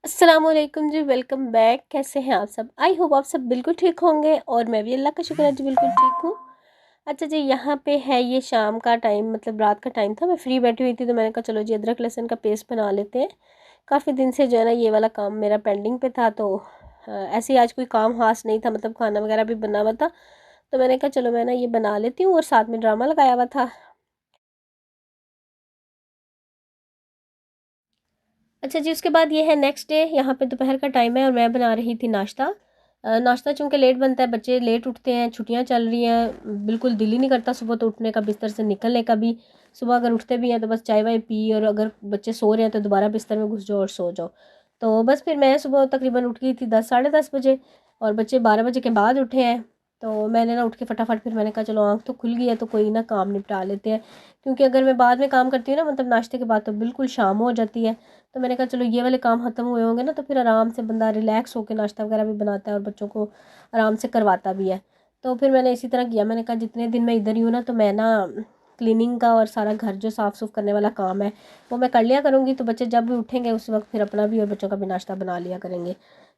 अस्सलामुअलैकुम जी, welcome back. कैसे हैं आप सब? आई होप आप सब बिल्कुल ठीक होंगे और मैं भी अल्लाह का शुक्र है जी बिल्कुल ठीक हूँ। अच्छा जी, यहाँ पे है ये शाम का टाइम, मतलब रात का टाइम था। मैं फ्री बैठी हुई थी तो मैंने कहा चलो जी अदरक लहसुन का पेस्ट बना लेते हैं। काफ़ी दिन से जो है ना ये वाला काम मेरा पेंडिंग पे था, तो ऐसे ही आज कोई काम खास नहीं था, मतलब खाना वगैरह भी बना हुआ था, तो मैंने कहा चलो मैं ना ये बना लेती हूँ। और साथ में ड्रामा लगाया हुआ था। अच्छा जी, उसके बाद ये है नेक्स्ट डे। यहाँ पे दोपहर का टाइम है और मैं बना रही थी नाश्ता। नाश्ता चूँकि लेट बनता है, बच्चे लेट उठते हैं, छुट्टियाँ चल रही हैं, बिल्कुल दिल ही नहीं करता सुबह तो उठने का, बिस्तर से निकलने का भी। सुबह अगर उठते भी हैं तो बस चाय वाय पी, और अगर बच्चे सो रहे हैं तो दोबारा बिस्तर में घुस जाओ और सो जाओ। तो बस फिर मैं सुबह तकरीबन उठ गई थी 10 साढ़े 10 बजे, और बच्चे 12 बजे के बाद उठे हैं। तो मैंने ना उठ के फटाफट फिर मैंने कहा चलो आँख तो खुल गई है तो कोई ना काम निपटा लेते हैं, क्योंकि अगर मैं बाद में काम करती हूँ ना, मतलब नाश्ते के बाद, तो बिल्कुल शाम हो जाती है। तो मैंने कहा चलो ये वाले काम ख़त्म हुए होंगे ना तो फिर आराम से बंदा रिलैक्स होकर नाश्ता वगैरह भी बनाता है और बच्चों को आराम से करवाता भी है। तो फिर मैंने इसी तरह किया। मैंने कहा जितने दिन मैं इधर ही हूँ ना, तो मैं ना क्लीनिंग का और सारा घर जो साफ़ सुफ करने वाला काम है वो मैं कर लिया करूँगी, तो बच्चे जब भी उठेंगे उस वक्त फिर अपना भी और बच्चों का भी नाश्ता बना लिया करेंगे।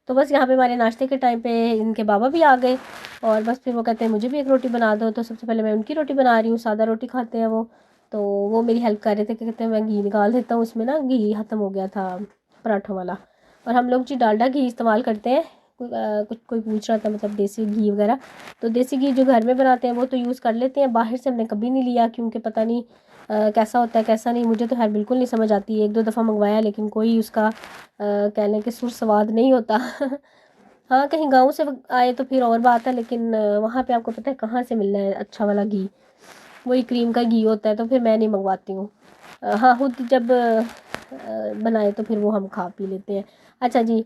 तो बस यहाँ पे हमारे नाश्ते के टाइम पे इनके बाबा भी आ गए, और बस फिर वो कहते हैं मुझे भी एक रोटी बना दो। तो सबसे पहले मैं उनकी रोटी बना रही हूँ, सादा रोटी खाते हैं वो। तो वो मेरी हेल्प कर रहे थे कि कहते हैं मैं घी निकाल देता हूँ, उसमें ना घी ख़त्म हो गया था पराठों वाला। और हम लोग जी डालडा घी इस्तेमाल करते हैं। कुछ कोई पूछ रहा था, मतलब देसी घी वगैरह, तो देसी घी जो घर में बनाते हैं वो तो यूज़ कर लेते हैं, बाहर से हमने कभी नहीं लिया, क्योंकि पता नहीं कैसा होता है कैसा नहीं, मुझे तो खैर बिल्कुल नहीं समझ आती। एक दो दफ़ा मंगवाया लेकिन कोई उसका कह लें कि सुर स्वाद नहीं होता। हाँ, कहीं गाँव से आए तो फिर और बात है, लेकिन वहाँ पे आपको पता है कहाँ से मिलना है अच्छा वाला घी, वही क्रीम का घी होता है, तो फिर मैं नहीं मंगवाती हूँ। हाँ, खुद जब बनाए तो फिर वो हम खा पी लेते हैं। अच्छा जी,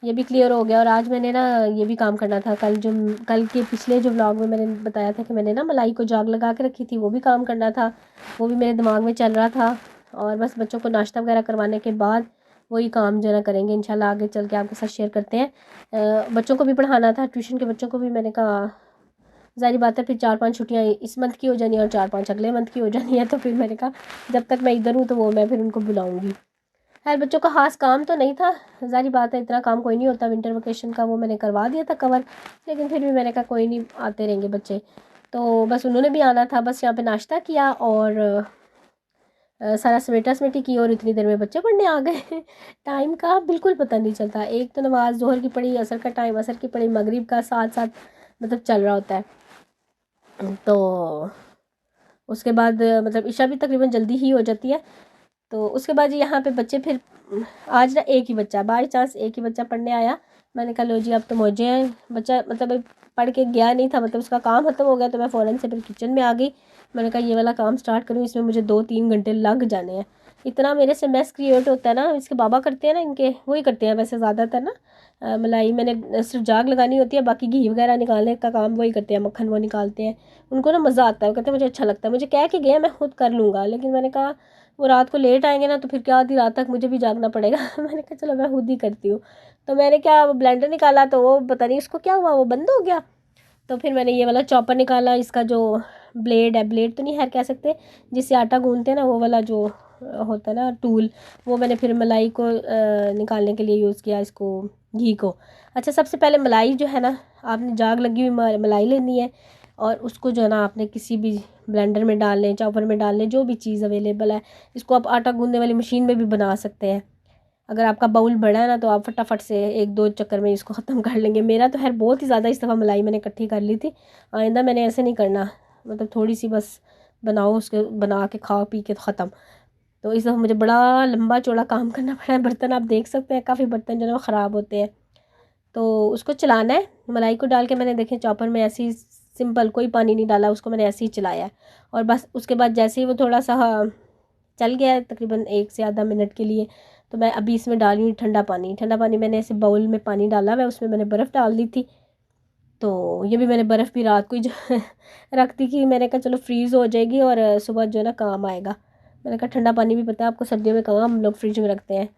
ये भी क्लियर हो गया। और आज मैंने ना ये भी काम करना था। कल के पिछले जो व्लॉग में मैंने बताया था कि मैंने ना मलाई को जाग लगा के रखी थी, वो भी काम करना था। वो भी मेरे दिमाग में चल रहा था। और बस बच्चों को नाश्ता वगैरह करवाने के बाद वही काम जो ना करेंगे इंशाल्लाह, आगे चल के आपके साथ शेयर करते हैं। बच्चों को भी पढ़ाना था, ट्यूशन के बच्चों को भी। मैंने कहा ज़ाहिर बात है फिर 4-5 छुट्टियाँ इस मंथ की हो जानी है और 4-5 अगले मंथ की हो जानी है, तो फिर मैंने कहा जब तक मैं इधर हूँ तो वो मैं फिर उनको बुलाऊँगी। खैर बच्चों का ख़ास काम तो नहीं था, ज़ाहिर बात है इतना काम कोई नहीं होता विंटर वेकेशन का, वो मैंने करवा दिया था कवर। लेकिन फिर भी मैंने कहा कोई नहीं, आते रहेंगे बच्चे। तो बस उन्होंने भी आना था, बस यहाँ पे नाश्ता किया और सारा समेटा समेटी की, और इतनी देर में बच्चे पढ़ने आ गए। टाइम का बिल्कुल पता नहीं चलता। एक तो नमाज जोहर की पढ़ी, असर का टाइम असर की पढ़ी, मगरिब का साथ साथ मतलब चल रहा होता है। तो उसके बाद मतलब इशा भी तकरीबन जल्दी ही हो जाती है। तो उसके बाद यहाँ पे बच्चे फिर आज ना एक ही बच्चा, बाई चांस एक ही बच्चा पढ़ने आया। मैंने कहा लो जी अब तो मौजे हैं। बच्चा मतलब अभी पढ़ के गया नहीं था, मतलब उसका काम खत्म हो गया, तो मैं फ़ौरन से फिर किचन में आ गई। मैंने कहा ये वाला काम स्टार्ट करूँ, इसमें मुझे 2-3 घंटे लग जाने हैं। इतना मेरे से मैस क्रिएट होता है ना, इसके बाबा करते हैं ना, इनके वही करते हैं वैसे ज़्यादातर ना। मलाई मैंने सिर्फ जाग लगानी होती है, बाकी घी वगैरह निकालने का काम वही करते हैं, मक्खन वो निकालते हैं। उनको ना मज़ा आता है, वो कहते हैं मुझे अच्छा लगता है। मुझे कह के गया मैं खुद कर लूँगा, लेकिन मैंने कहा वो रात को लेट आएंगे ना तो फिर क्या आधी रात तक मुझे भी जागना पड़ेगा। मैंने कहा चलो मैं खुद ही करती हूँ। तो मैंने क्या वो ब्लेंडर निकाला, तो वो पता नहीं उसको क्या हुआ, वो बंद हो गया। तो फिर मैंने ये वाला चॉपर निकाला, इसका जो ब्लेड है, ब्लेड तो नहीं है कह सकते, जिससे आटा गूंदते हैं ना, वो वाला जो होता है ना टूल, वो मैंने फिर मलाई को निकालने के लिए यूज़ किया, इसको घी को। अच्छा, सबसे पहले मलाई जो है ना, आपने जाग लगी हुई मलाई लेनी है, और उसको जो है ना आपने किसी भी ब्लेंडर में डाल लें, चॉपर में डाल लें, जो भी चीज़ अवेलेबल है। इसको आप आटा गूंदने वाली मशीन में भी बना सकते हैं। अगर आपका बाउल बड़ा है ना तो आप फटाफट से 1-2 चक्कर में इसको ख़त्म कर लेंगे। मेरा तो खैर बहुत ही ज़्यादा इस दफ़ा मलाई मैंने इकट्ठी कर ली थी। आइंदा मैंने ऐसे नहीं करना, मतलब थोड़ी सी बस बनाओ, उसके बना के खा पी के ख़त्म। तो इस दफ़ा मुझे बड़ा लंबा चौड़ा काम करना पड़ा है। बर्तन आप देख सकते हैं, काफ़ी बर्तन जो है वो ख़राब होते हैं। तो उसको चलाना है, मलाई को डाल के मैंने देखे चॉपर में ऐसे ही सिंपल कोई पानी नहीं डाला, उसको मैंने ऐसे ही चलाया है। और बस उसके बाद जैसे ही वो थोड़ा सा चल गया है तकरीबन 1 से आधा मिनट के लिए, तो मैं अभी इसमें डाल रही हूँ ठंडा पानी। ठंडा पानी मैंने ऐसे बाउल में पानी डाला हुआ है, उसमें मैंने बर्फ़ डाल दी थी। तो ये भी मैंने बर्फ़ भी रात को ही जो रख दी कि मैंने कहा चलो फ्रीज़ हो जाएगी और सुबह जो है ना काम आएगा। मैंने कहा ठंडा पानी भी पता है आपको सर्दियों में कहाँ हम लोग फ्रिज में रखते हैं।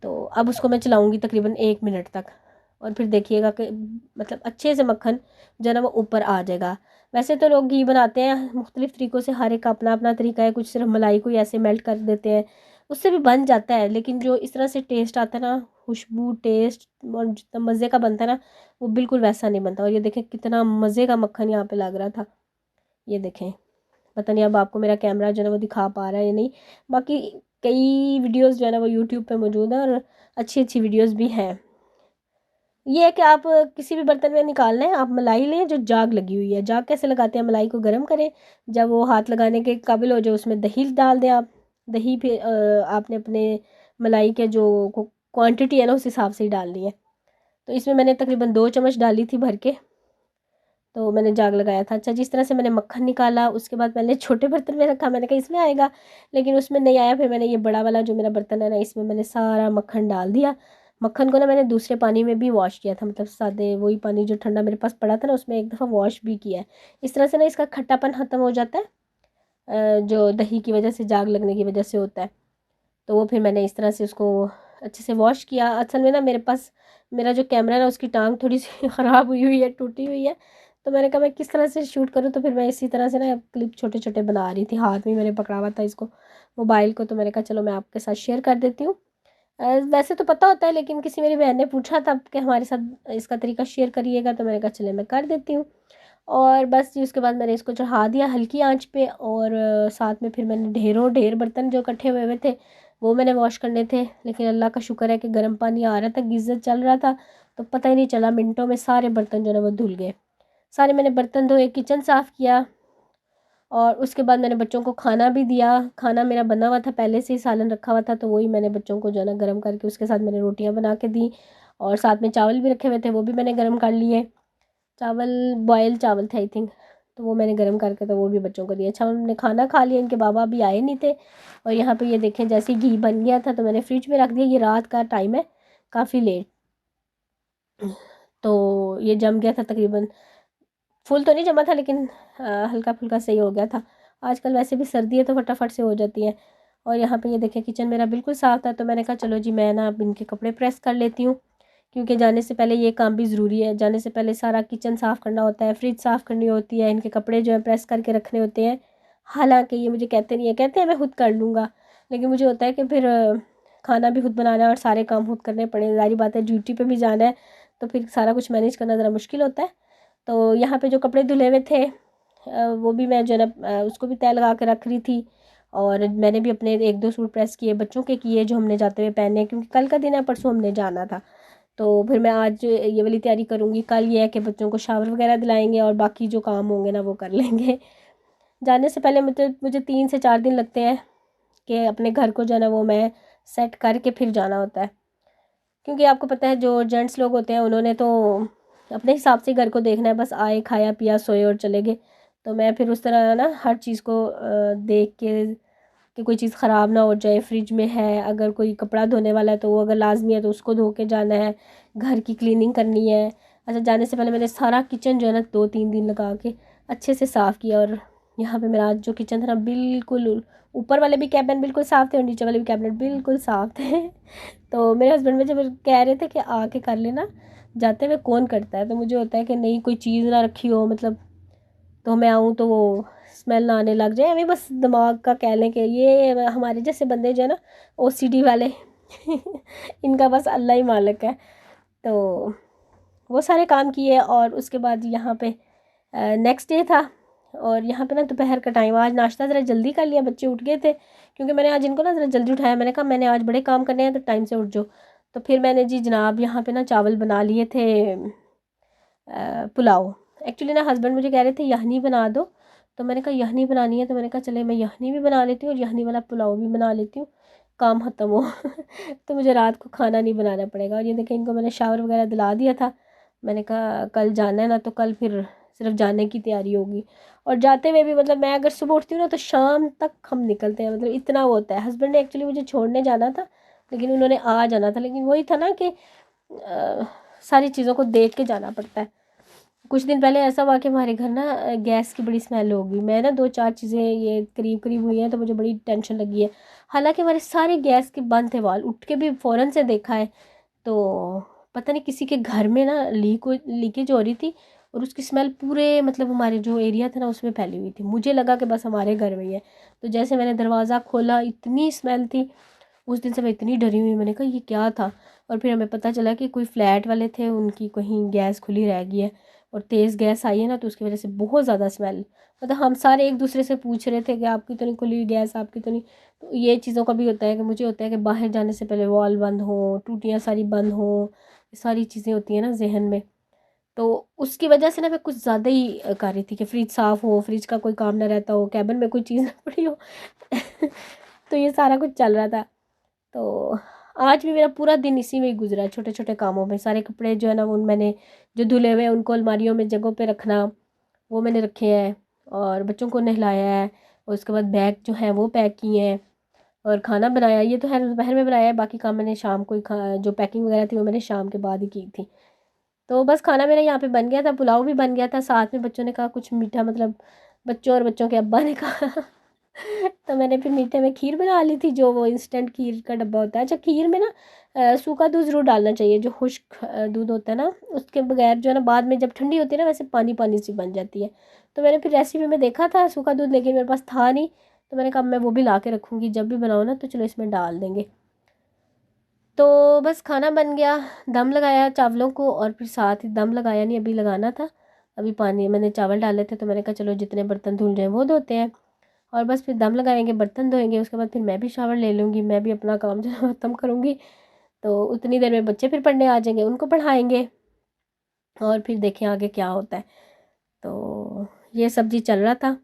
तो अब उसको मैं चलाऊँगी तकरीबन 1 मिनट तक, और फिर देखिएगा कि मतलब अच्छे से मक्खन जो है ना वो ऊपर आ जाएगा। वैसे तो लोग घी बनाते हैं मुख्तलिफ़ तरीक़ों से, हर एक का अपना अपना तरीका है। कुछ सिर्फ मलाई को ही ऐसे मेल्ट कर देते हैं, उससे भी बन जाता है, लेकिन जो इस तरह से टेस्ट आता है ना, खुशबू टेस्ट और जितना मज़े का बनता है ना, वो बिल्कुल वैसा नहीं बनता। और ये देखें कितना मज़े का मक्खन यहाँ पे लग रहा था। ये देखें, पता नहीं अब आपको मेरा कैमरा जो है ना वो दिखा पा रहा है या नहीं। बाकी कई वीडियोस जो है ना वो यूट्यूब पे मौजूद है और अच्छी अच्छी वीडियोस भी हैं। ये है कि आप किसी भी बर्तन में निकालना है, आप मलाई लें जो जाग लगी हुई है। जाग कैसे लगाते हैं, मलाई को गर्म करें, जब वो हाथ लगाने के काबिल हो जाए उसमें दही डाल दें आप। दही फिर आपने अपने मलाई के जो क्वांटिटी है ना उस हिसाब से ही डालनी है। तो इसमें मैंने तकरीबन 2 चम्मच डाली थी भर के, तो मैंने जाग लगाया था। अच्छा, जिस तरह से मैंने मक्खन निकाला उसके बाद मैंने छोटे बर्तन में रखा, मैंने कहा इसमें आएगा, लेकिन उसमें नहीं आया। फिर मैंने ये बड़ा वाला जो मेरा बर्तन है ना, इसमें मैंने सारा मक्खन डाल दिया। मक्खन को ना मैंने दूसरे पानी में भी वॉश किया था, मतलब सादे वही पानी जो ठंडा मेरे पास पड़ा था ना उसमें एक दफ़ा वॉश भी किया है। इस तरह से ना इसका खट्टापन ख़त्म हो जाता है, जो दही की वजह से, जाग लगने की वजह से होता है। तो वो फिर मैंने इस तरह से उसको अच्छे से वॉश किया। असल में ना मेरे पास मेरा जो कैमरा है ना उसकी टांग थोड़ी सी ख़राब हुई हुई है, टूटी हुई है। तो मैंने कहा मैं किस तरह से शूट करूँ, तो फिर मैं इसी तरह से ना क्लिप छोटे छोटे बना रही थी, हाथ में मैंने पकड़ा हुआ था इसको, मोबाइल को। तो मैंने कहा चलो मैं आपके साथ शेयर कर देती हूँ। वैसे तो पता होता है, लेकिन किसी मेरी बहन ने पूछा था कि हमारे साथ इसका तरीका शेयर करिएगा, तो मैंने कहा चले मैं कर देती हूँ। और बस जी उसके बाद मैंने इसको चढ़ा दिया हल्की आंच पे। और साथ में फिर मैंने ढेरों ढेर बर्तन जो इकट्ठे हुए हुए थे वो मैंने वॉश करने थे, लेकिन अल्लाह का शुक्र है कि गर्म पानी आ रहा था, गीज़र चल रहा था, तो पता ही नहीं चला, मिनटों में सारे बर्तन जो है वो धुल गए। सारे मैंने बर्तन धोए, किचन साफ़ किया, और उसके बाद मैंने बच्चों को खाना भी दिया। खाना मेरा बना हुआ था, पहले से ही सालन रखा हुआ था, तो वही मैंने बच्चों को जो है ना गर्म करके उसके साथ मैंने रोटियां बना के दी। और साथ में चावल भी रखे हुए थे, वो भी मैंने गर्म कर लिए। चावल बॉयल चावल थे आई थिंक, तो वो मैंने गर्म करके तो वो भी बच्चों को दिया। अच्छा, उन्होंने खाना खा लिया, इनके बाबा भी आए नहीं थे। और यहाँ पे ये देखें जैसे घी बन गया था तो मैंने फ्रिज में रख दिया। ये रात का टाइम है, काफ़ी लेट, तो ये जम गया था तकरीबन। फुल तो नहीं जमा था, लेकिन हल्का फुल्का सही हो गया था। आजकल वैसे भी सर्दी है तो फटाफट से हो जाती है। और यहाँ पे ये देखें किचन मेरा बिल्कुल साफ़ था, तो मैंने कहा चलो जी मैं ना अब इनके कपड़े प्रेस कर लेती हूँ, क्योंकि जाने से पहले ये काम भी ज़रूरी है। जाने से पहले सारा किचन साफ़ करना होता है, फ्रिज साफ़ करनी होती है, इनके कपड़े जो है प्रेस करके रखने होते हैं। हालांकि ये मुझे कहते नहीं है, कहते हैं मैं खुद कर लूँगा, लेकिन मुझे होता है कि फिर खाना भी खुद बनाना है और सारे काम खुद करने पड़े, जारी बात है ड्यूटी पे भी जाना है, तो फिर सारा कुछ मैनेज करना ज़रा मुश्किल होता है। तो यहाँ पे जो कपड़े धुले हुए थे वो भी मैं जो है ना उसको भी तय लगा के रख रही थी। और मैंने भी अपने एक दो सूट प्रेस किए, बच्चों के किए जो हमने जाते हुए पहने, क्योंकि कल का दिन है, परसों हमने जाना था। तो फिर मैं आज ये वाली तैयारी करूँगी। कल ये है कि बच्चों को शावर वगैरह दिलाएंगे और बाकी जो काम होंगे ना वो कर लेंगे। जाने से पहले मुझे 3 से 4 दिन लगते हैं कि अपने घर को जो है ना वो मैं सेट करके फिर जाना होता है, क्योंकि आपको पता है जो जेंट्स लोग होते हैं उन्होंने तो अपने हिसाब से घर को देखना है, बस आए खाया पिया सोए और चले गए। तो मैं फिर उस तरह ना हर चीज़ को देख के कि कोई चीज़ ख़राब ना हो जाए। फ्रिज में है, अगर कोई कपड़ा धोने वाला है तो वो अगर लाजमी है तो उसको धो के जाना है, घर की क्लीनिंग करनी है। अच्छा, जाने से पहले मैंने सारा किचन जो है ना 2-3 दिन लगा के अच्छे से साफ़ किया। और यहाँ पे मेरा आज जो किचन था ना बिल्कुल, ऊपर वाले भी कैबिनेट बिल्कुल साफ़ थे और नीचे वाले भी कैबिनेट बिल्कुल साफ़ थे। तो मेरे हस्बैंड मुझे कह रहे थे कि आके कर लेना, जाते हुए कौन करता है। तो मुझे होता है कि नहीं कोई चीज़ ना रखी हो, मतलब तो मैं आऊँ तो वो स्मेल ना आने लग जाए। हमें बस दिमाग का कह लें कि ये हमारे जैसे बंदे जो है ना ओसीडी वाले इनका बस अल्लाह ही मालिक है। तो वो सारे काम किए और उसके बाद यहाँ पे नेक्स्ट डे था। और यहाँ पे ना दोपहर का टाइम, आज नाश्ता ज़रा जल्दी कर लिया, बच्चे उठ गए थे, क्योंकि मैंने आज इनको ना ज़रा जल्दी उठाया। मैंने कहा मैंने आज बड़े काम करने हैं तो टाइम से उठ जाओ। तो फिर मैंने जी जनाब यहाँ पे ना चावल बना लिए थे, पुलाव। एक्चुअली ना हस्बैंड मुझे कह रहे थे यखनी बना दो, तो मैंने कहा यखनी बनानी है, तो मैंने कहा चले मैं यखनी भी बना लेती हूँ और यखनी वाला पुलाव भी बना लेती हूँ, काम ख़त्म हो तो मुझे रात को खाना नहीं बनाना पड़ेगा। और ये देखें इनको मैंने शावर वगैरह दिला दिया था। मैंने कहा कल जाना है ना, तो कल फिर सिर्फ जाने की तैयारी होगी। और जाते हुए भी मतलब मैं अगर सुबह उठती हूँ ना तो शाम तक हम निकलते हैं, मतलब इतना वो होता है। हस्बैंड ने एक्चुअली मुझे छोड़ने जाना था, लेकिन उन्होंने आ जाना था, लेकिन वही था ना कि सारी चीज़ों को देख के जाना पड़ता है। कुछ दिन पहले ऐसा हुआ कि हमारे घर ना गैस की बड़ी स्मेल होगी। मैं ना 2-4 चीज़ें ये करीब करीब हुई हैं तो मुझे बड़ी टेंशन लगी है। हालांकि हमारे सारे गैस के बंद थे वाल, उठ के भी फ़ौरन से देखा है तो पता नहीं किसी के घर में ना लीकेज हो रही थी और उसकी स्मेल पूरे मतलब हमारे जो एरिया था ना उसमें फैली हुई थी। मुझे लगा कि बस हमारे घर में ही है, तो जैसे मैंने दरवाज़ा खोला इतनी स्मेल थी। उस दिन से मैं इतनी डरी हुई, मैंने कहा ये क्या था। और फिर हमें पता चला कि कोई फ्लैट वाले थे, उनकी कहीं गैस खुली रह गई है और तेज़ गैस आई है ना, तो उसकी वजह से बहुत ज़्यादा स्मेल। मतलब हम सारे एक दूसरे से पूछ रहे थे कि आपकी तो नहीं खुली हुई गैस, आपकी तो नहीं। तो ये चीज़ों का भी होता है कि मुझे होता है कि बाहर जाने से पहले वॉल बंद हो, टूटियाँ सारी बंद हो, ये सारी चीज़ें होती हैं ना जहन में। तो उसकी वजह से ना मैं कुछ ज़्यादा ही कर रही थी कि फ्रिज साफ़ हो, फ्रिज का कोई काम ना रहता हो, कैबिन में कोई चीज़ ना पड़ी हो। तो ये सारा कुछ चल रहा था। तो आज भी मेरा पूरा दिन इसी में ही गुजरा, छोटे छोटे कामों में। सारे कपड़े जो है ना, उन मैंने जो धुले हुए हैं उनको अलमारियों में जगहों पे रखना, वो मैंने रखे हैं। और बच्चों को नहलाया है, और उसके बाद बैग जो है वो पैक किए हैं, और खाना बनाया। ये तो है दोपहर में बनाया है, बाकी काम मैंने शाम को ही जो पैकिंग वगैरह थी वो मैंने शाम के बाद ही की थी। तो बस खाना मेरा यहाँ पे बन गया था, पुलाव भी बन गया था। साथ में बच्चों ने कहा कुछ मीठा, मतलब बच्चों और बच्चों के अब्बा ने कहा तो मैंने फिर मीठे में खीर बना ली थी, जो वो इंस्टेंट खीर का डब्बा होता है। अच्छा, खीर में ना सूखा दूध ज़रूर डालना चाहिए, जो खुश्क दूध होता है ना, उसके बगैर जो है ना बाद में जब ठंडी होती है ना वैसे पानी पानी सी बन जाती है। तो मैंने फिर रेसिपी में देखा था सूखा दूध, लेकिन मेरे पास था नहीं। तो मैंने कहा मैं वो भी ला के रखूँगी, जब भी बनाओ ना तो चलो इसमें डाल देंगे। तो बस खाना बन गया, दम लगाया चावलों को, और फिर साथ ही दम लगाया नहीं, अभी लगाना था। अभी पानी मैंने चावल डाले थे, तो मैंने कहा चलो जितने बर्तन धुल जाए वो धोते हैं, और बस फिर दम लगाएंगे, बर्तन धोएंगे, उसके बाद फिर मैं भी शावर ले लूँगी, मैं भी अपना काम जो है ख़त्म करूँगी। तो उतनी देर में बच्चे फिर पढ़ने आ जाएंगे, उनको पढ़ाएंगे, और फिर देखें आगे क्या होता है। तो ये सब्ज़ी चल रहा था,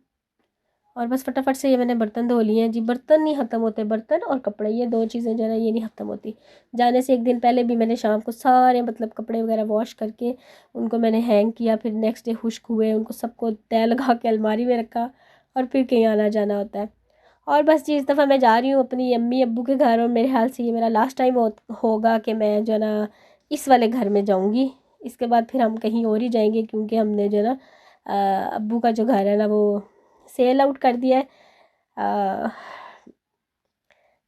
और बस फटाफट से ये मैंने बर्तन धो लिए हैं जी। बर्तन नहीं ख़त्म होते, बर्तन और कपड़े, ये दो चीज़ें जो है ना ये नहीं ख़त्म होती। जाने से एक दिन पहले भी मैंने शाम को सारे मतलब कपड़े वगैरह वॉश करके उनको मैंने हैंग किया, फिर नेक्स्ट डे खुश्क हुए, उनको सबको तय लगा के अलमारी में रखा, और फिर कहीं आना जाना होता है। और बस जी इस दफ़ा मैं जा रही हूँ अपनी अम्मी अब्बू के घर, और मेरे ख्याल से ये मेरा लास्ट टाइम होगा कि मैं जो है ना इस वाले घर में जाऊँगी। इसके बाद फिर हम कहीं और ही जाएंगे, क्योंकि हमने जो है ना अब्बू का जो घर है ना वो सेल आउट कर दिया है। अ,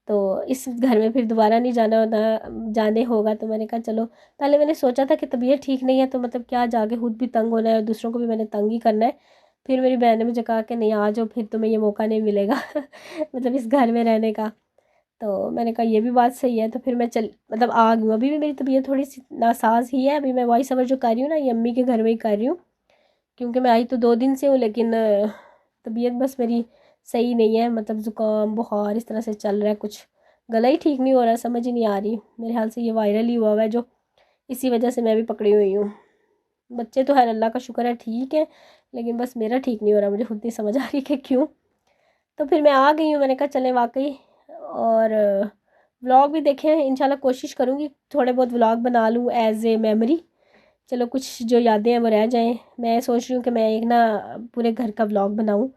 तो इस घर में फिर दोबारा नहीं जाना होना जाने होगा। तो मैंने कहा चलो, पहले मैंने सोचा था कि तबीयत ठीक नहीं है तो मतलब क्या जाके खुद भी तंग होना है और दूसरों को भी मैंने तंग ही करना है। फिर मेरी बहन ने मुझे कहा कि नहीं आ जाओ, फिर तुम्हें ये मौका नहीं मिलेगा मतलब इस घर में रहने का। तो मैंने कहा ये भी बात सही है, तो फिर मैं चल मतलब आ गई हूँ। अभी भी मेरी तबीयत थोड़ी सी नासाज ही है, अभी मैं वही समझ जो कर रही हूँ ना, ये अम्मी के घर में ही कर रही हूँ, क्योंकि मैं आई तो 2 दिन से हूँ, लेकिन तबीयत बस मेरी सही नहीं है। मतलब ज़ुकाम बुखार इस तरह से चल रहा है, कुछ गला ही ठीक नहीं हो रहा, समझ ही नहीं आ रही। मेरे ख्याल से ये वायरल ही हुआ है, जो इसी वजह से मैं भी पकड़ी हुई हूँ। बच्चे तो है अल्लाह का शुक्र है ठीक है, लेकिन बस मेरा ठीक नहीं हो रहा, मुझे खुद नहीं समझ आ रही कि क्यों। तो फिर मैं आ गई हूँ, मैंने कहा चलें वाकई। और व्लॉग भी देखें इंशाल्लाह, कोशिश करूँगी थोड़े बहुत व्लॉग बना लूँ एज ए मेमोरी। चलो कुछ जो यादें हैं वो रह जाएं। मैं सोच रही हूँ कि मैं एक ना पूरे घर का व्लॉग बनाऊँ,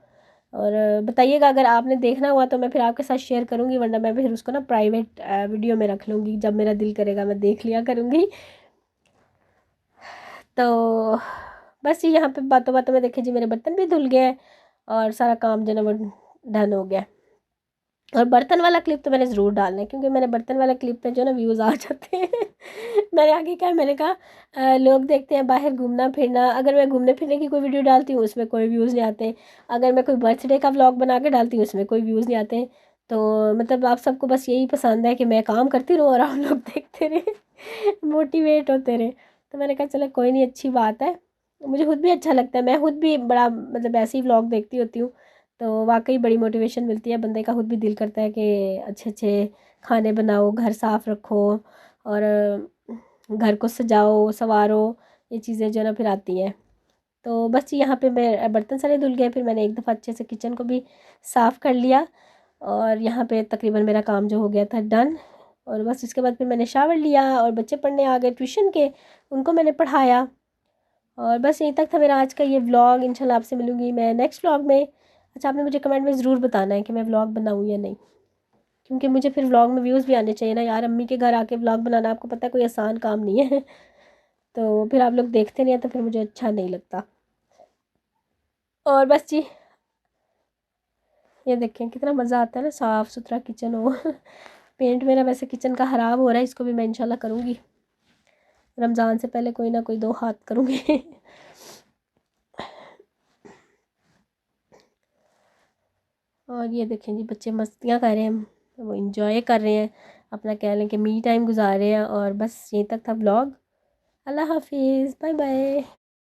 और बताइएगा अगर आपने देखना हुआ तो मैं फिर आपके साथ शेयर करूँगी, वरना मैं फिर उसको ना प्राइवेट वीडियो में रख लूँगी, जब मेरा दिल करेगा मैं देख लिया करूँगी। तो बस ये यहाँ पे बातों बातों में देखे जी मेरे बर्तन भी धुल गए हैं, और सारा काम जो है ना वो डन हो गया। और बर्तन वाला क्लिप तो मैंने ज़रूर डालना है, क्योंकि मैंने बर्तन वाला क्लिप पे जो ना व्यूज़ आ जाते हैं मैंने आगे क्या, मैंने कहा लोग देखते हैं बाहर घूमना फिरना, अगर मैं घूमने फिरने की कोई वीडियो डालती हूँ उसमें कोई व्यूज़ नहीं आते, अगर मैं कोई बर्थडे का व्लॉग बना के डालती हूँ उसमें कोई व्यूज़ नहीं आते। तो मतलब आप सबको बस यही पसंद है कि मैं काम करती रहूँ और आप लोग देखते रहे मोटिवेट होते रहे। तो मैंने कहा चलो कोई नहीं, अच्छी बात है, मुझे खुद भी अच्छा लगता है, मैं खुद भी बड़ा मतलब ऐसे ही व्लॉग देखती होती हूँ। तो वाकई बड़ी मोटिवेशन मिलती है, बंदे का खुद भी दिल करता है कि अच्छे अच्छे खाने बनाओ, घर साफ़ रखो, और घर को सजाओ संवारो, ये चीज़ें जो है ना फिर आती हैं। तो बस यहाँ पे मैं बर्तन सारे धुल गए, फिर मैंने एक दफ़ा अच्छे से किचन को भी साफ़ कर लिया, और यहाँ पे तकरीबन मेरा काम जो हो गया था डन। और बस इसके बाद फिर मैंने शावर लिया, और बच्चे पढ़ने आ गए ट्यूशन के, उनको मैंने पढ़ाया। और बस यहीं तक था मेरा आज का ये व्लॉग। इंशाल्लाह आपसे मिलूँगी मैं नेक्स्ट व्लॉग में। अच्छा, आपने मुझे कमेंट में ज़रूर बताना है कि मैं व्लॉग बनाऊँ या नहीं, क्योंकि मुझे फिर व्लॉग में व्यूज़ भी आने चाहिए ना यार। अम्मी के घर आके व्लॉग बनाना आपको पता है कोई आसान काम नहीं है तो फिर आप लोग देखते नहीं हैं तो फिर मुझे अच्छा नहीं लगता। और बस जी ये देखें कितना मज़ा आता है ना साफ़ सुथरा किचन हो पेंट मेरा वैसे किचन का ख़राब हो रहा है, इसको भी मैं इंशाल्लाह करूँगी, रमज़ान से पहले कोई ना कोई 2 हाथ करूँगी और ये देखें जी बच्चे मस्तियाँ कर रहे हैं, वो इंजॉय कर रहे हैं, अपना कह लें कि मी टाइम गुजार रहे हैं। और बस यहीं तक था व्लॉग। अल्लाह हाफिज़, बाय बाय।